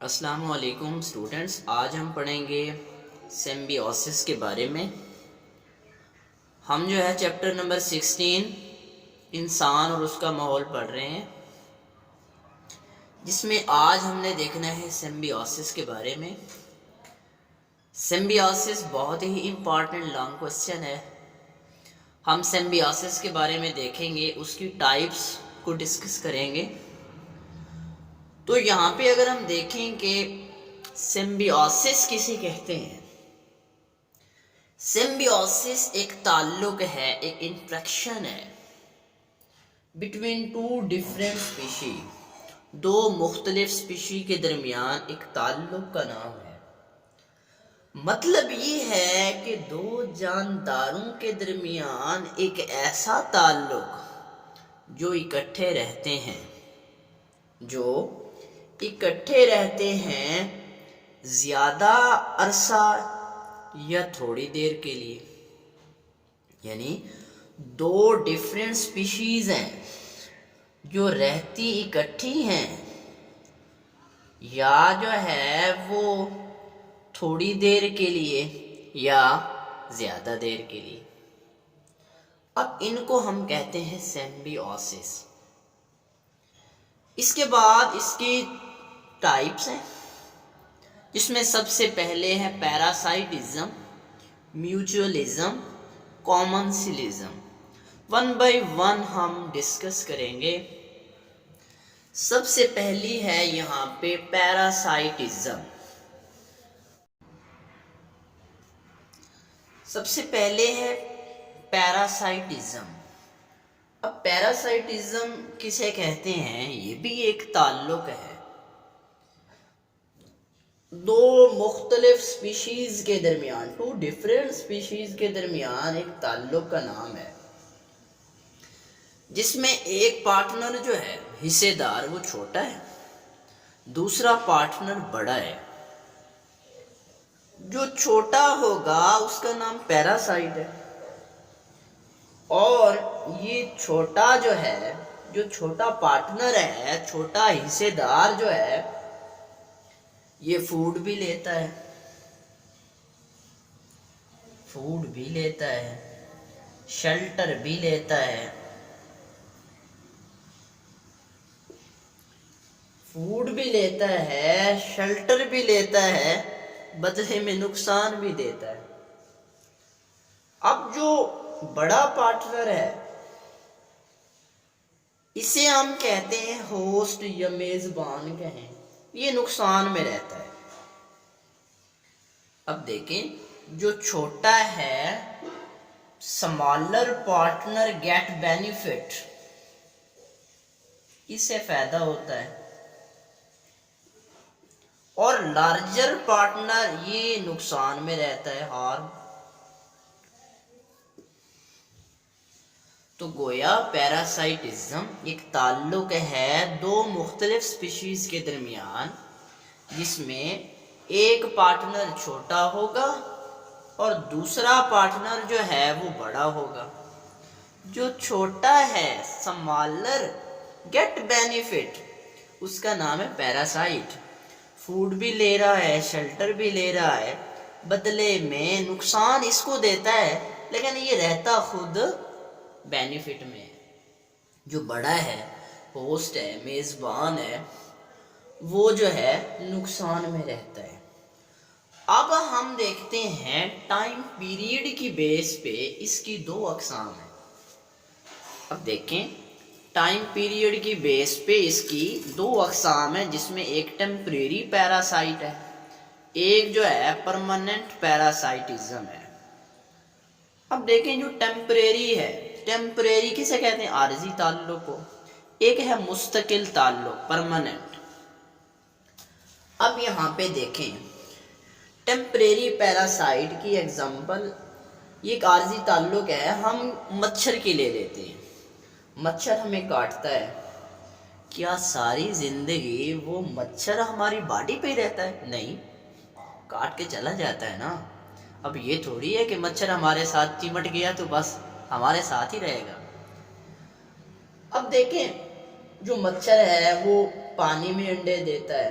अस्सलाम वालेकुम स्टूडेंट्स, आज हम पढ़ेंगे सिम्बियोसिस के बारे में। हम जो है चैप्टर नंबर 16 इंसान और उसका माहौल पढ़ रहे हैं, जिसमें आज हमने देखना है सिम्बियोसिस के बारे में। सिम्बियोसिस बहुत ही इम्पॉर्टेंट लॉन्ग क्वेश्चन है। हम सिम्बियोसिस के बारे में देखेंगे, उसकी टाइप्स को डिस्कस करेंगे। तो यहाँ पे अगर हम देखें कि सिम्बियोसिस किसे कहते हैं, सिम्बियोसिस एक ताल्लुक है, एक इंट्रैक्शन है बिटवीन टू डिफरेंट स्पीशी, दो मुख्तलिफ स्पीशी के दरमियान एक ताल्लुक का नाम है। मतलब ये है कि दो जानदारों के दरमियान एक ऐसा ताल्लुक जो इकट्ठे रहते हैं, ज़्यादा अरसा या थोड़ी देर के लिए। यानी दो डिफरेंट स्पीशीज़ हैं जो रहती इकट्ठी हैं, या जो है वो थोड़ी देर के लिए या ज़्यादा देर के लिए। अब इनको हम कहते हैं सिम्बियोसिस। इसके बाद इसकी टाइप्स हैं, जिसमें सबसे पहले है parasitism, mutualism, commensalism. One by one हम डिस्कस करेंगे। सबसे पहली है यहाँ पे पैरासाइटिज्म। सबसे पहले है पैरासाइटिज्म। अब पैरासाइटिज्म किसे कहते हैं, ये भी एक ताल्लुक है दो मुख्तलिफ स्पीशीज़ के दरमियान, टू डिफरेंट स्पीशीज़ के दरमियान एक ताल्लुक का नाम है, जिसमें एक पार्टनर जो है हिस्सेदार वो छोटा है, दूसरा पार्टनर बड़ा है। जो छोटा होगा उसका नाम पैरासाइट है, और ये छोटा जो है, जो छोटा पार्टनर है, छोटा हिस्सेदार जो है, ये फूड भी लेता है, शेल्टर भी लेता है, शेल्टर भी लेता है, बदले में नुकसान भी देता है। अब जो बड़ा पार्टनर है, इसे हम कहते हैं होस्ट या मेजबान कहें, ये नुकसान में रहता है। अब देखें, जो छोटा है, स्मॉलर पार्टनर गेट बेनिफिट, इससे फायदा होता है, और लार्जर पार्टनर ये नुकसान में रहता है, हार्म। तो गोया पैरासाइटिज्म एक ताल्लुक है दो मुख्तलिफ स्पीशीज के दरमियान, जिसमें एक पार्टनर छोटा होगा और दूसरा पार्टनर जो है वो बड़ा होगा। जो छोटा है, स्मॉलर गेट बेनिफिट, उसका नाम है पैरासाइट। फूड भी ले रहा है, शेल्टर भी ले रहा है, बदले में नुकसान इसको देता है, लेकिन ये रहता खुद बेनिफिट में। जो बड़ा है, होस्ट है, मेज़बान है, वो जो है नुकसान में रहता है। अब हम देखते हैं टाइम पीरियड की बेस पे इसकी दो अक़साम है। अब देखें, टाइम पीरियड की बेस पे इसकी दो अक़साम है, जिसमें एक टेम्परेरी पैरासाइट है, एक जो है परमानेंट पैरासाइटिज्म है। अब देखें, जो टेम्परेरी है, टेम्परेरी किसे कहते हैं, आर्जी ताल्लुक को। एक है मुस्तकिल ताल्लुक, परमानेंट। अब यहाँ पे देखें, टेम्परेरी पैरासाइट की एग्जांपल, ये एक आर्जी ताल्लुक है। हम मच्छर की ले लेते हैं। मच्छर हमें काटता है, क्या सारी जिंदगी वो मच्छर हमारी बॉडी पे ही रहता है? नहीं, काट के चला जाता है ना। अब ये थोड़ी है कि मच्छर हमारे साथ चिमट गया तो बस हमारे साथ ही रहेगा। अब देखें, जो मच्छर है वो पानी में अंडे देता है,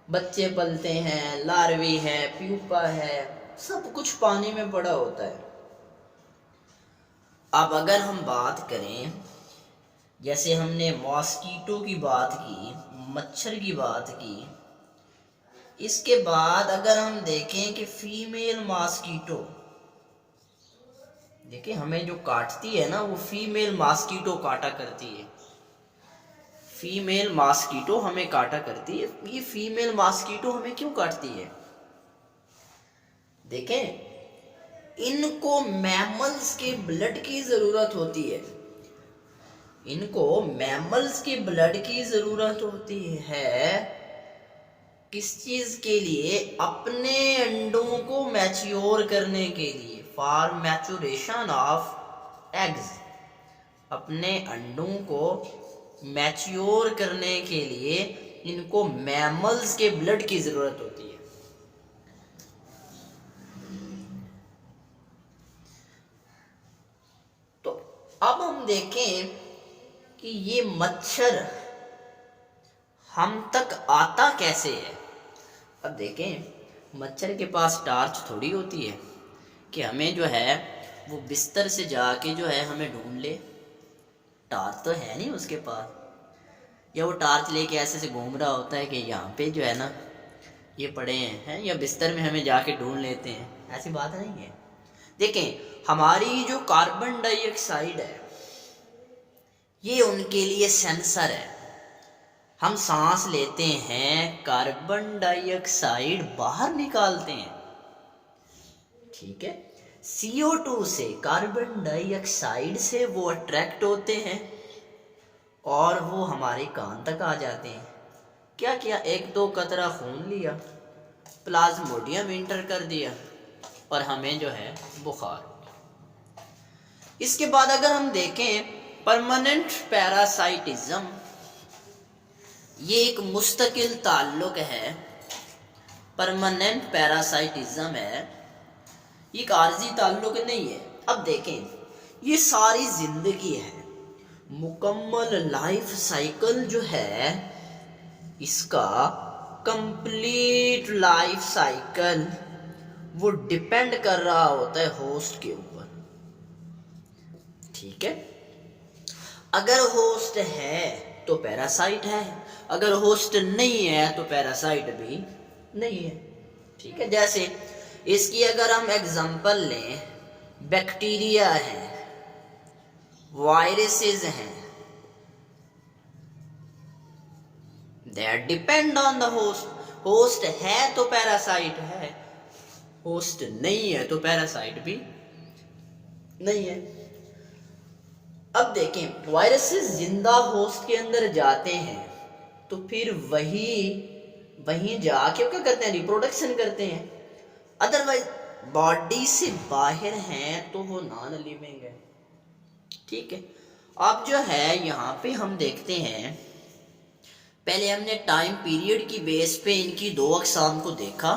बच्चे पलते हैं, लार्वी है, प्यूपा है, सब कुछ पानी में पड़ा होता है। अब अगर हम बात करें, जैसे हमने मॉस्कीटो की बात की, मच्छर की बात की, इसके बाद अगर हम देखें कि फीमेल मॉस्कीटो, देखिए हमें जो काटती है ना वो फीमेल मॉस्कीटो काटा करती है। फीमेल मॉस्कीटो हमें काटा करती है। ये फीमेल मॉस्कीटो हमें क्यों काटती है? देखें, इनको मैमल्स के ब्लड की जरूरत होती है। इनको मैमल्स के ब्लड की जरूरत होती है। किस चीज के लिए? अपने अंडों को मैच्योर करने के लिए, फॉर मैच्योरेशन ऑफ एग्स। अपने अंडों को मैच्योर करने के लिए इनको मैमल्स के ब्लड की जरूरत होती है। तो अब हम देखें कि ये मच्छर हम तक आता कैसे है। अब देखें, मच्छर के पास टार्च थोड़ी होती है कि हमें जो है वो बिस्तर से जाके जो है हमें ढूंढ ले। टार्च तो है नहीं उसके पास, या वो टार्च लेके ऐसे से घूम रहा होता है कि यहाँ पे जो है ना ये पड़े हैं, या बिस्तर में हमें जाके ढूंढ लेते हैं। ऐसी बात नहीं है। देखें, हमारी जो कार्बन डाइऑक्साइड है ये उनके लिए सेंसर है। हम सांस लेते हैं, कार्बन डाइऑक्साइड बाहर निकालते हैं, ठीक है। CO2 से, कार्बन डाइऑक्साइड से वो अट्रैक्ट होते हैं और वो हमारे कान तक आ जाते हैं। क्या किया? एक दो कतरा खून लिया, प्लाज्मोडियम इंटर कर दिया और हमें जो है बुखार। इसके बाद अगर हम देखें परमानेंट पैरासाइटिज्म, ये एक मुस्तकिल ताल्लुक है। परमानेंट पैरासाइटिज्म है, ये एक आर्जी ताल्लुक नहीं है। अब देखें, ये सारी जिंदगी है, मुकम्मल लाइफ साइकिल जो है इसका, कंप्लीट लाइफ साइकिल वो डिपेंड कर रहा होता है होस्ट के ऊपर, ठीक है। अगर होस्ट है तो पैरासाइट है, अगर होस्ट नहीं है तो पैरासाइट भी नहीं है, ठीक है। जैसे इसकी अगर हम एग्जांपल लें, बैक्टीरिया है, वायरसेस हैं, they depend on the host. Host है तो पैरासाइट है, होस्ट नहीं है तो पैरासाइट भी नहीं है। अब देखें, वायरसेस जिंदा होस्ट के अंदर जाते हैं तो फिर वहीं जाके क्या करते हैं? रिप्रोडक्शन करते हैं। अदरवाइज बॉडी से बाहर हैं तो वो नॉन लिविंग है, ठीक है। अब जो है यहाँ पे हम देखते हैं, पहले हमने टाइम पीरियड की बेस पे इनकी दो अक़साम को देखा,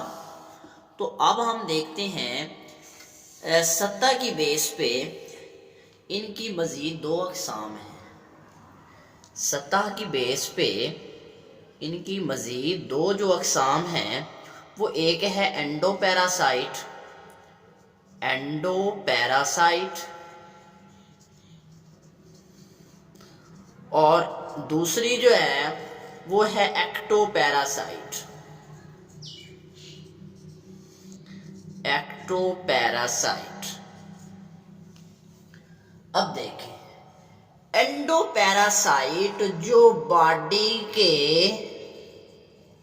तो अब हम देखते हैं सतह की बेस पे इनकी मज़ीद दो अक़साम हैं। सतह की बेस पे इनकी मज़ीद दो जो अक़साम हैं वो एक है एंडोपैरासाइट, और दूसरी जो है वो है एक्टोपैरासाइट। अब देखें, एंडोपैरासाइट जो बॉडी के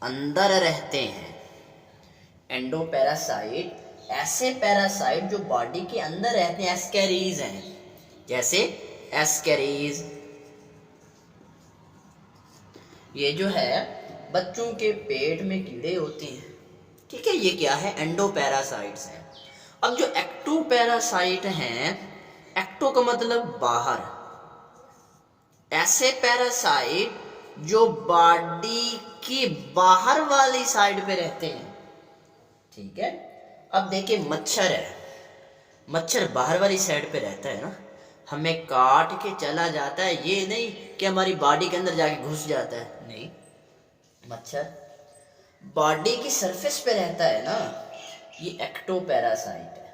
अंदर रहते हैं, एंडोपैरासाइट ऐसे पैरासाइट जो बॉडी के अंदर रहते हैं, एस्कैरीज हैं, जैसे एस्कैरीज, ये जो है बच्चों के पेट में कीड़े होते हैं, ठीक है। ये क्या है? एंडोपैरासाइट्स हैं। अब जो एक्टोपैरासाइट हैं, एक्टो का मतलब बाहर, ऐसे पैरासाइट जो बॉडी की बाहर वाली साइड पे रहते हैं, ठीक है। अब देखिए, मच्छर है, मच्छर बाहर वाली साइड पे रहता है ना, हमें काट के चला जाता है, ये नहीं कि हमारी बॉडी के अंदर जाके घुस जाता है, नहीं। मच्छर बॉडी की सरफेस पे रहता है ना, ये एक्टोपैरासाइट है।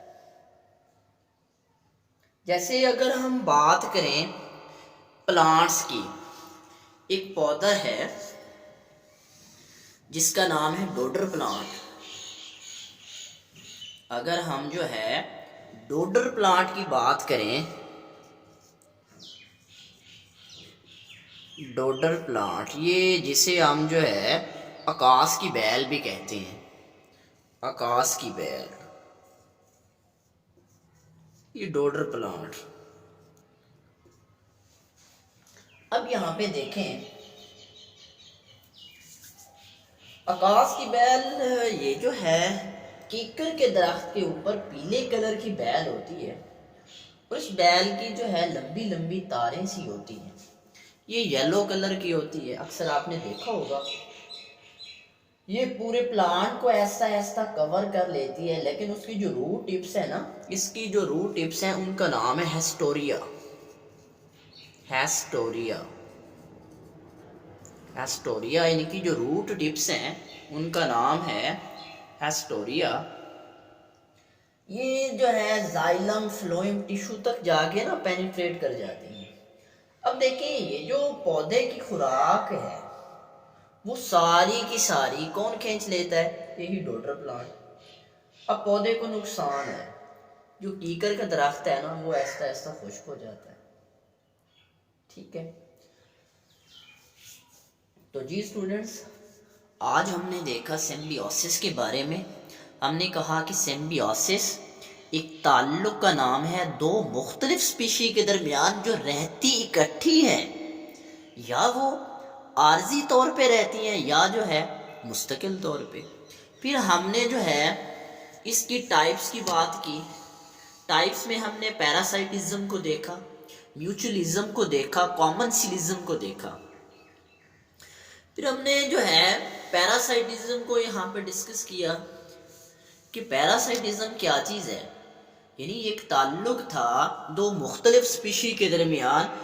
जैसे अगर हम बात करें प्लांट्स की, एक पौधा है जिसका नाम है डोडर प्लांट। अगर हम जो है डोडर प्लांट की बात करें, डोडर प्लांट ये जिसे हम जो है आकाश की बेल भी कहते हैं, आकाश की बेल, ये डोडर प्लांट। अब यहाँ पे देखें आकाश की बेल, ये जो है कीकर के दरख्त के ऊपर पीले कलर की बेल होती है, और इस बेल की जो है लंबी लंबी तारें सी होती हैं, ये येलो कलर की होती है, अक्सर आपने देखा होगा। ये पूरे प्लांट को ऐसा ऐसा कवर कर लेती है, लेकिन उसकी जो रूट टिप्स है ना, इसकी जो रूट टिप्स हैं उनका नाम है हेस्टोरिया, हेस्टोरिया, हेस्टोरिया। इनकी जो रूट टिप्स हैं उनका नाम है हेस्टोरिया। ये जो है जाइलम फ्लोएम टिश्यू तक जाके ना पेनिट्रेट कर जाती हैं। अब देखिए ये जो पौधे की खुराक है वो सारी की सारी कौन खींच लेता है, यही डोडर प्लांट। अब पौधे को नुकसान है, जो कीकर का दरख्त है ना वो ऐसा ऐसा खुश्क हो जाता है। ठीक है, तो जी स्टूडेंट्स, आज हमने देखा सिम्बियोसिस के बारे में। हमने कहा कि सिम्बियोसिस एक ताल्लुक का नाम है दो मुख्तलिफ स्पीशी के दरमियान जो रहती इकट्ठी है, या वो आर्जी तौर पे रहती हैं या जो है मुस्तकिल तौर पे। फिर हमने जो है इसकी टाइप्स की बात की। टाइप्स में हमने पैरासाइटिज्म को देखा, म्यूचुअलिज्म को देखा, कॉमनसिलिज्म को देखा। फिर हमने जो है पैरासाइटिज्म को यहाँ पे डिस्कस किया कि पैरासाइटिज्म क्या चीज़ है। यानी एक ताल्लुक था दो मुख्तलिफ स्पीशी के दरमियान,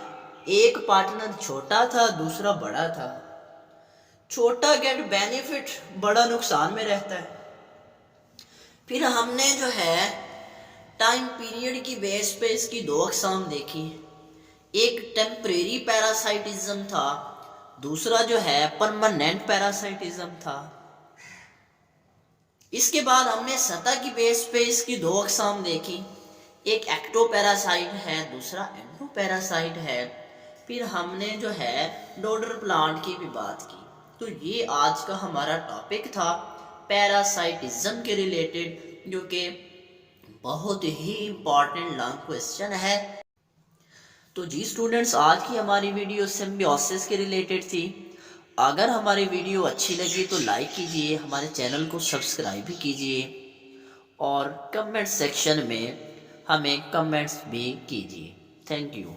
एक पार्टनर छोटा था दूसरा बड़ा था, छोटा गेट बेनिफिट, बड़ा नुकसान में रहता है। फिर हमने जो है टाइम पीरियड की बेस पे इसकी दो अकसाम देखी, एक टेम्परेरी पैरासाइटिज्म था, दूसरा जो है परमानेंट पैरासाइटिज्म था। इसके बाद हमने सतह की बेस पे इसकी दो अकसाम देखी, एक एक्टोपैरासाइट है दूसरा एंडोपैरासाइट है। फिर हमने जो है डोडर प्लांट की भी बात की। तो ये आज का हमारा टॉपिक था पैरासाइटिज्म के रिलेटेड, जो कि बहुत ही इम्पॉर्टेंट लॉन्ग क्वेश्चन है। तो जी स्टूडेंट्स, आज की हमारी वीडियो सिम्बियोसिस के रिलेटेड थी। अगर हमारी वीडियो अच्छी लगी तो लाइक कीजिए, हमारे चैनल को सब्सक्राइब भी कीजिए, और कमेंट सेक्शन में हमें कमेंट्स भी कीजिए। Thank you.